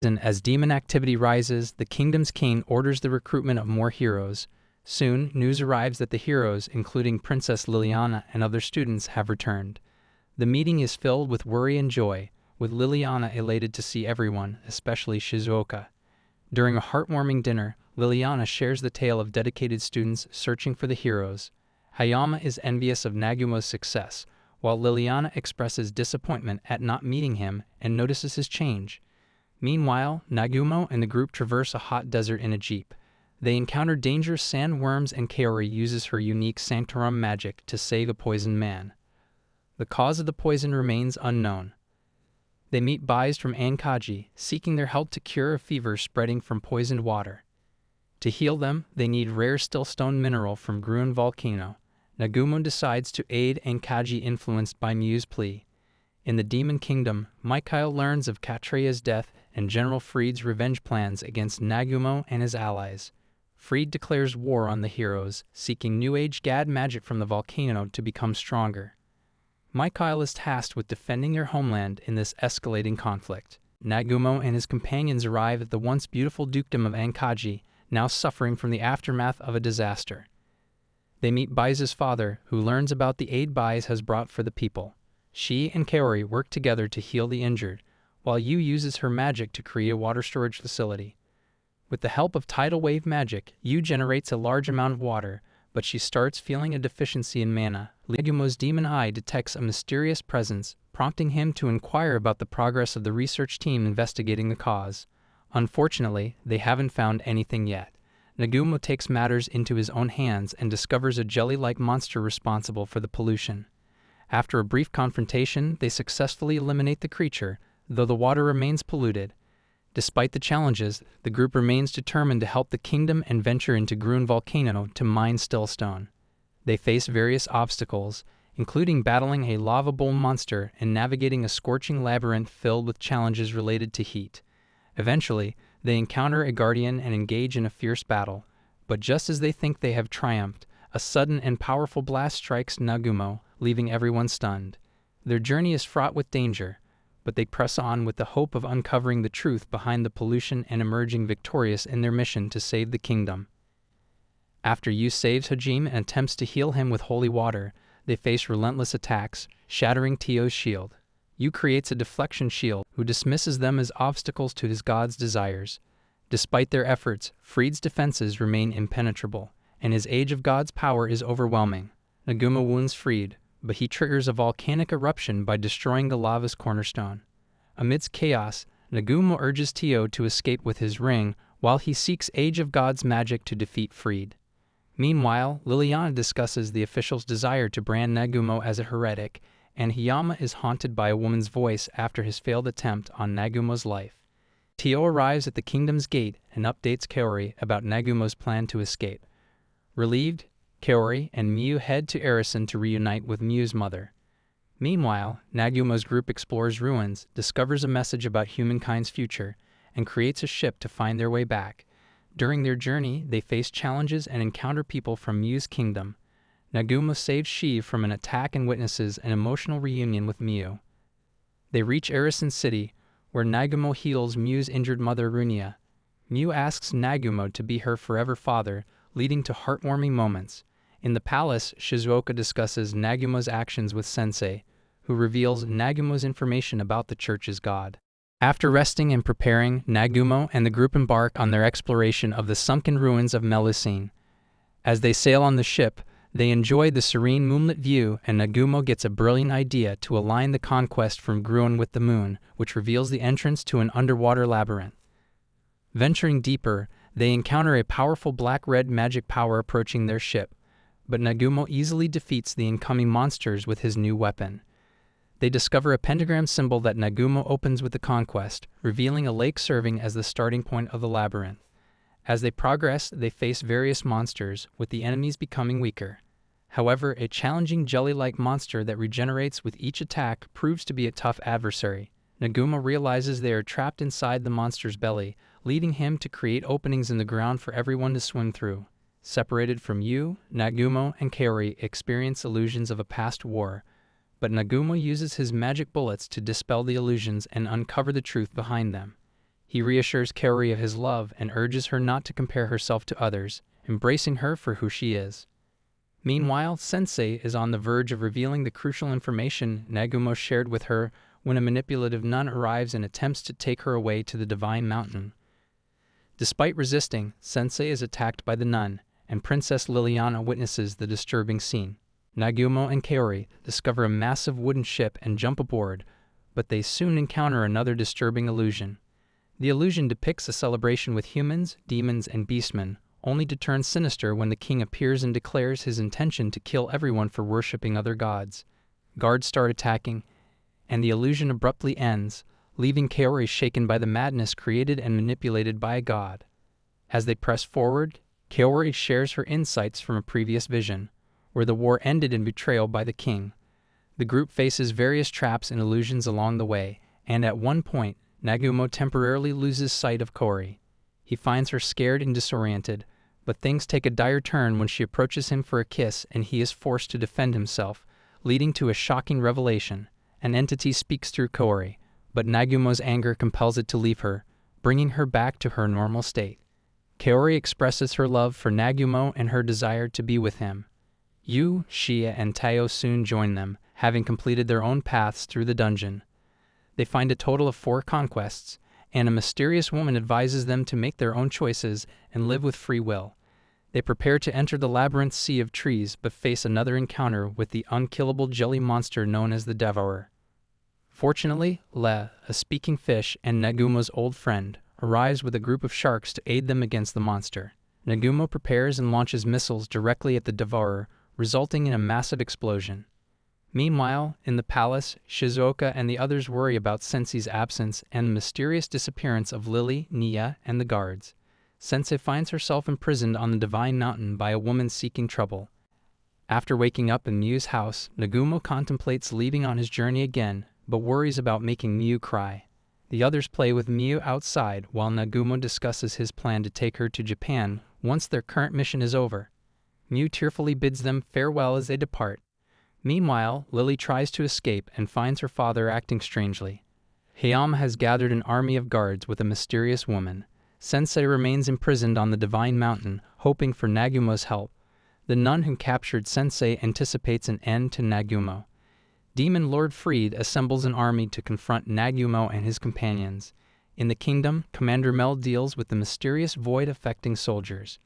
And as demon activity rises, the kingdom's king orders the recruitment of more heroes. Soon, news arrives that the heroes, including Princess Liliana and other students, have returned. The meeting is filled with worry and joy, with Liliana elated to see everyone, especially Shizuoka. During a heartwarming dinner, Liliana shares the tale of dedicated students searching for the heroes. Hayama is envious of Nagumo's success, while Liliana expresses disappointment at not meeting him and notices his change. Meanwhile, Nagumo and the group traverse a hot desert in a jeep. They encounter dangerous sandworms and Kaori uses her unique Sanctorum magic to save a poisoned man. The cause of the poison remains unknown. They meet Bais from Ankaji, seeking their help to cure a fever spreading from poisoned water. To heal them, they need rare stillstone mineral from Gruen volcano. Nagumo decides to aid Ankaji influenced by Miu's plea. In the Demon Kingdom, Mikhail learns of Katreya's death and General Freed's revenge plans against Nagumo and his allies. Freed declares war on the heroes, seeking New Age Gad magic from the volcano to become stronger. Mikhail is tasked with defending their homeland in this escalating conflict. Nagumo and his companions arrive at the once beautiful dukedom of Ankaji, now suffering from the aftermath of a disaster. They meet Bais' father, who learns about the aid Bais has brought for the people. She and Kaori work together to heal the injured, while Yu uses her magic to create a water storage facility. With the help of tidal wave magic, Yu generates a large amount of water, but she starts feeling a deficiency in mana. Nagumo's demon eye detects a mysterious presence, prompting him to inquire about the progress of the research team investigating the cause. Unfortunately, they haven't found anything yet. Nagumo takes matters into his own hands and discovers a jelly-like monster responsible for the pollution. After a brief confrontation, they successfully eliminate the creature, though the water remains polluted. Despite the challenges, the group remains determined to help the kingdom and venture into Gruen volcano to mine stillstone. They face various obstacles, including battling a lava bowl monster and navigating a scorching labyrinth filled with challenges related to heat. Eventually, they encounter a guardian and engage in a fierce battle, but just as they think they have triumphed, a sudden and powerful blast strikes Nagumo, leaving everyone stunned. Their journey is fraught with danger, but they press on with the hope of uncovering the truth behind the pollution and emerging victorious in their mission to save the kingdom. After Yu saves Hajime and attempts to heal him with holy water, they face relentless attacks, shattering Tio's shield. Yu creates a deflection shield, who dismisses them as obstacles to his god's desires. Despite their efforts, Freed's defenses remain impenetrable, and his Age of God's power is overwhelming. Nagumo wounds Freed, but he triggers a volcanic eruption by destroying the lava's cornerstone. Amidst chaos, Nagumo urges Tio to escape with his ring, while he seeks Age of God's magic to defeat Freed. Meanwhile, Liliana discusses the official's desire to brand Nagumo as a heretic, and Hayama is haunted by a woman's voice after his failed attempt on Nagumo's life. Tio arrives at the kingdom's gate and updates Kaori about Nagumo's plan to escape. Relieved, Kaori and Miu head to Arisen to reunite with Miu's mother. Meanwhile, Nagumo's group explores ruins, discovers a message about humankind's future, and creates a ship to find their way back. During their journey, they face challenges and encounter people from Miu's kingdom. Nagumo saves Shiv from an attack and witnesses an emotional reunion with Miu. They reach Arisen City, where Nagumo heals Miu's injured mother Runia. Miu asks Nagumo to be her forever father, leading to heartwarming moments. In the palace, Shizuoka discusses Nagumo's actions with Sensei, who reveals Nagumo's information about the church's god. After resting and preparing, Nagumo and the group embark on their exploration of the sunken ruins of Melusine. As they sail on the ship, they enjoy the serene moonlit view, and Nagumo gets a brilliant idea to align the conquest from Gruen with the moon, which reveals the entrance to an underwater labyrinth. Venturing deeper, they encounter a powerful black-red magic power approaching their ship, but Nagumo easily defeats the incoming monsters with his new weapon. They discover a pentagram symbol that Nagumo opens with the conquest, revealing a lake serving as the starting point of the labyrinth. As they progress, they face various monsters, with the enemies becoming weaker. However, a challenging jelly-like monster that regenerates with each attack proves to be a tough adversary. Nagumo realizes they are trapped inside the monster's belly, leading him to create openings in the ground for everyone to swim through. Separated from Yu, Nagumo and Kaori experience illusions of a past war, but Nagumo uses his magic bullets to dispel the illusions and uncover the truth behind them. He reassures Kaori of his love and urges her not to compare herself to others, embracing her for who she is. Meanwhile, Sensei is on the verge of revealing the crucial information Nagumo shared with her when a manipulative nun arrives and attempts to take her away to the Divine Mountain. Despite resisting, Sensei is attacked by the nun, and Princess Liliana witnesses the disturbing scene. Nagumo and Kaori discover a massive wooden ship and jump aboard, but they soon encounter another disturbing illusion. The illusion depicts a celebration with humans, demons, and beastmen, only to turn sinister when the king appears and declares his intention to kill everyone for worshipping other gods. Guards start attacking, and the illusion abruptly ends, leaving Kaori shaken by the madness created and manipulated by a god. As they press forward, Kaori shares her insights from a previous vision, where the war ended in betrayal by the king. The group faces various traps and illusions along the way, and at one point, Nagumo temporarily loses sight of Kaori. He finds her scared and disoriented, but things take a dire turn when she approaches him for a kiss and he is forced to defend himself, leading to a shocking revelation. An entity speaks through Kaori, but Nagumo's anger compels it to leave her, bringing her back to her normal state. Kaori expresses her love for Nagumo and her desire to be with him. Yu, Shia, and Tao soon join them, having completed their own paths through the dungeon. They find a total of 4 conquests, and a mysterious woman advises them to make their own choices and live with free will. They prepare to enter the labyrinth sea of trees but face another encounter with the unkillable jelly monster known as the Devourer. Fortunately, Le, a speaking fish and Nagumo's old friend, arrives with a group of sharks to aid them against the monster. Nagumo prepares and launches missiles directly at the Devourer, resulting in a massive explosion. Meanwhile, in the palace, Shizuku and the others worry about Sensei's absence and the mysterious disappearance of Lily, Nia, and the guards. Sensei finds herself imprisoned on the Divine Mountain by a woman seeking trouble. After waking up in Miu's house, Nagumo contemplates leaving on his journey again, but worries about making Miu cry. The others play with Miu outside while Nagumo discusses his plan to take her to Japan once their current mission is over. Miu tearfully bids them farewell as they depart. Meanwhile, Lily tries to escape and finds her father acting strangely. Hayama has gathered an army of guards with a mysterious woman. Sensei remains imprisoned on the Divine Mountain, hoping for Nagumo's help. The nun who captured Sensei anticipates an end to Nagumo. Demon Lord Freed assembles an army to confront Nagumo and his companions. In the kingdom, Commander Mel deals with the mysterious void affecting soldiers.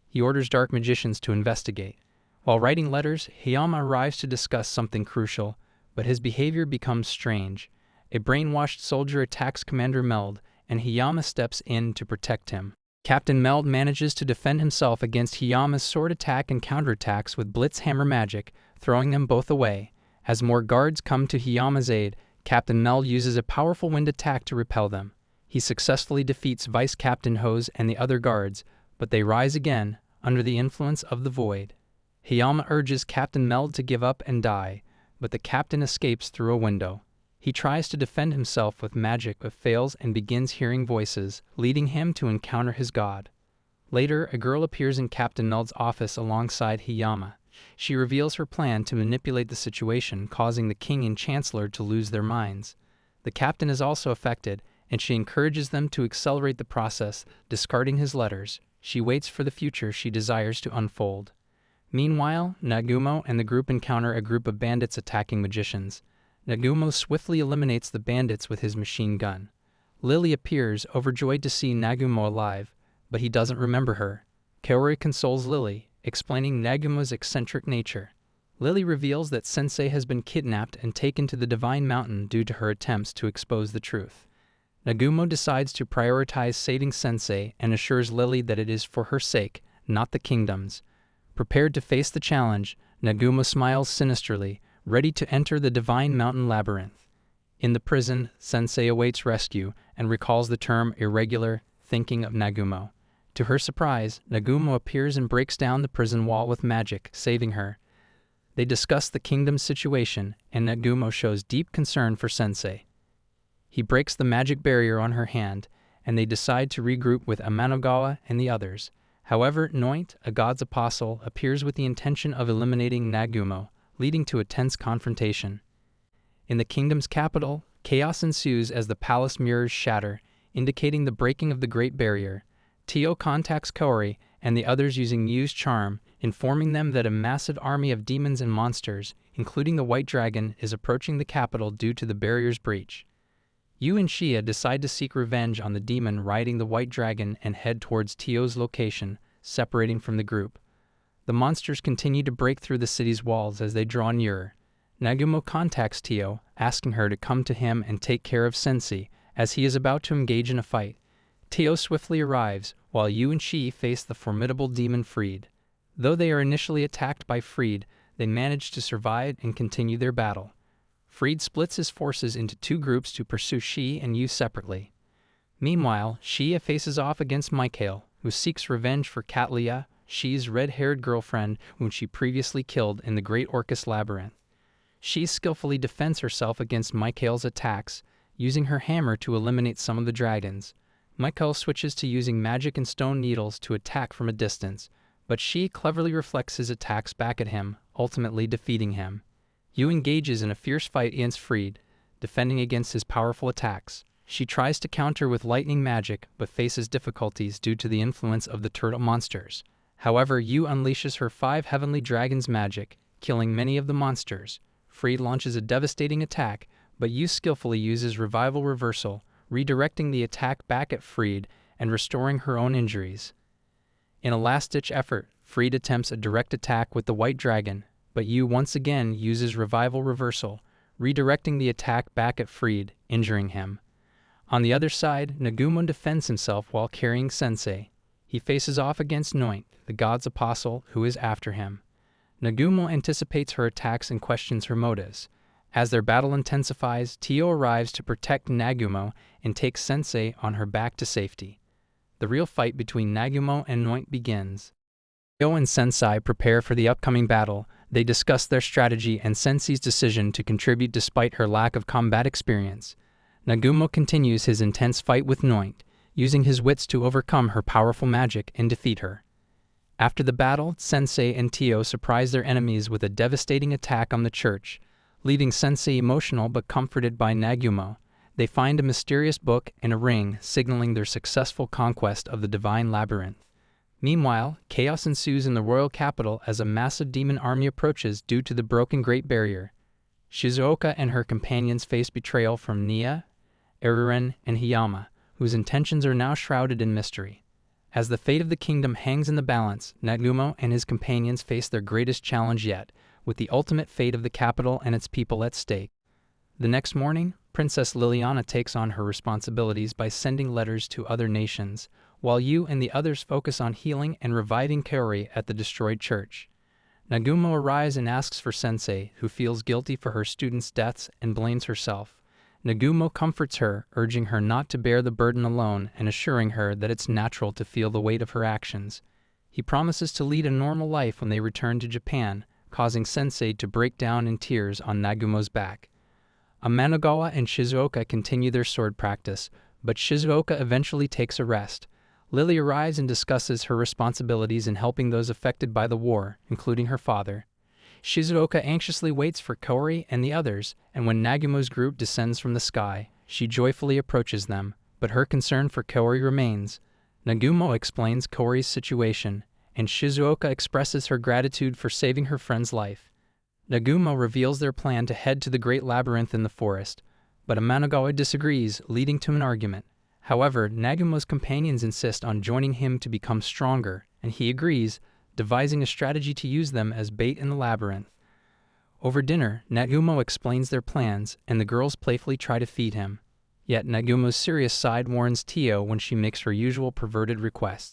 He orders dark magicians to investigate. While writing letters, Hayama arrives to discuss something crucial, but his behavior becomes strange. A brainwashed soldier attacks Commander Meld, and Hayama steps in to protect him. Captain Meld manages to defend himself against Hayama's sword attack and counterattacks with blitz hammer magic, throwing them both away. As more guards come to Hayama's aid, Captain Meld uses a powerful wind attack to repel them. He successfully defeats Vice Captain Hose and the other guards, but they rise again, under the influence of the void. Hayama urges Captain Meld to give up and die, but the captain escapes through a window. He tries to defend himself with magic but fails and begins hearing voices, leading him to encounter his god. Later, a girl appears in Captain Meld's office alongside Hayama. She reveals her plan to manipulate the situation, causing the king and chancellor to lose their minds. The captain is also affected, and she encourages them to accelerate the process, discarding his letters. She waits for the future she desires to unfold. Meanwhile, Nagumo and the group encounter a group of bandits attacking magicians. Nagumo swiftly eliminates the bandits with his machine gun. Lily appears, overjoyed to see Nagumo alive, but he doesn't remember her. Kaori consoles Lily, explaining Nagumo's eccentric nature. Lily reveals that Sensei has been kidnapped and taken to the Divine Mountain due to her attempts to expose the truth. Nagumo decides to prioritize saving Sensei and assures Lily that it is for her sake, not the kingdom's. Prepared to face the challenge, Nagumo smiles sinisterly, ready to enter the Divine Mountain labyrinth. In the prison, Sensei awaits rescue and recalls the term irregular, thinking of Nagumo. To her surprise, Nagumo appears and breaks down the prison wall with magic, saving her. They discuss the kingdom's situation, and Nagumo shows deep concern for Sensei. He breaks the magic barrier on her hand, and they decide to regroup with Amanogawa and the others. However, Noint, a god's apostle, appears with the intention of eliminating Nagumo, leading to a tense confrontation. In the kingdom's capital, chaos ensues as the palace mirrors shatter, indicating the breaking of the Great Barrier. Tio contacts Kaori and the others using Yu's charm, informing them that a massive army of demons and monsters, including the White Dragon, is approaching the capital due to the barrier's breach. Yu and Shia decide to seek revenge on the demon riding the White Dragon and head towards Tio's location, separating from the group. The monsters continue to break through the city's walls as they draw nearer. Nagumo contacts Tio, asking her to come to him and take care of Sensei, as he is about to engage in a fight. Tio swiftly arrives, while Yu and Shi face the formidable demon Freed. Though they are initially attacked by Freed, they manage to survive and continue their battle. Freed splits his forces into two groups to pursue Shi and Yu separately. Meanwhile, Shia faces off against Mikhail, who seeks revenge for Katlia, Shi's red-haired girlfriend whom she previously killed in the Great Orcus Labyrinth. She skillfully defends herself against Mikhail's attacks, using her hammer to eliminate some of the dragons. Mikhail switches to using magic and stone needles to attack from a distance, but Shi cleverly reflects his attacks back at him, ultimately defeating him. Yu engages in a fierce fight against Freed, defending against his powerful attacks. She tries to counter with lightning magic, but faces difficulties due to the influence of the turtle monsters. However, Yu unleashes her 5 heavenly dragons' magic, killing many of the monsters. Freed launches a devastating attack, but Yu skillfully uses Revival Reversal, redirecting the attack back at Freed and restoring her own injuries. In a last-ditch effort, Freed attempts a direct attack with the White Dragon, but Yu once again uses Revival Reversal, redirecting the attack back at Freed, injuring him. On the other side, Nagumo defends himself while carrying Sensei. He faces off against Noint, the god's apostle, who is after him. Nagumo anticipates her attacks and questions her motives. As their battle intensifies, Tio arrives to protect Nagumo and takes Sensei on her back to safety. The real fight between Nagumo and Noint begins. Tio and Sensei prepare for the upcoming battle. They discuss their strategy and Sensei's decision to contribute despite her lack of combat experience. Nagumo continues his intense fight with Noint, using his wits to overcome her powerful magic and defeat her. After the battle, Sensei and Tio surprise their enemies with a devastating attack on the church, leaving Sensei emotional but comforted by Nagumo. They find a mysterious book and a ring signaling their successful conquest of the Divine Labyrinth. Meanwhile, chaos ensues in the royal capital as a massive demon army approaches due to the broken Great Barrier. Shizuoka and her companions face betrayal from Nia, Eruren, and Hiyama, whose intentions are now shrouded in mystery. As the fate of the kingdom hangs in the balance, Nagumo and his companions face their greatest challenge yet, with the ultimate fate of the capital and its people at stake. The next morning, Princess Liliana takes on her responsibilities by sending letters to other nations, while Yu and the others focus on healing and reviving Kaori at the destroyed church. Nagumo arrives and asks for Sensei, who feels guilty for her students' deaths and blames herself. Nagumo comforts her, urging her not to bear the burden alone and assuring her that it's natural to feel the weight of her actions. He promises to lead a normal life when they return to Japan, causing Sensei to break down in tears on Nagumo's back. Amanagawa and Shizuoka continue their sword practice, but Shizuoka eventually takes a rest. Lily arrives and discusses her responsibilities in helping those affected by the war, including her father. Shizuoka anxiously waits for Kaori and the others, and when Nagumo's group descends from the sky, she joyfully approaches them, but her concern for Kaori remains. Nagumo explains Kaori's situation, and Shizuoka expresses her gratitude for saving her friend's life. Nagumo reveals their plan to head to the Great Labyrinth in the forest, but Amanagawa disagrees, leading to an argument. However, Nagumo's companions insist on joining him to become stronger, and he agrees, devising a strategy to use them as bait in the labyrinth. Over dinner, Nagumo explains their plans, and the girls playfully try to feed him. Yet Nagumo's serious side warns Tio when she makes her usual perverted requests.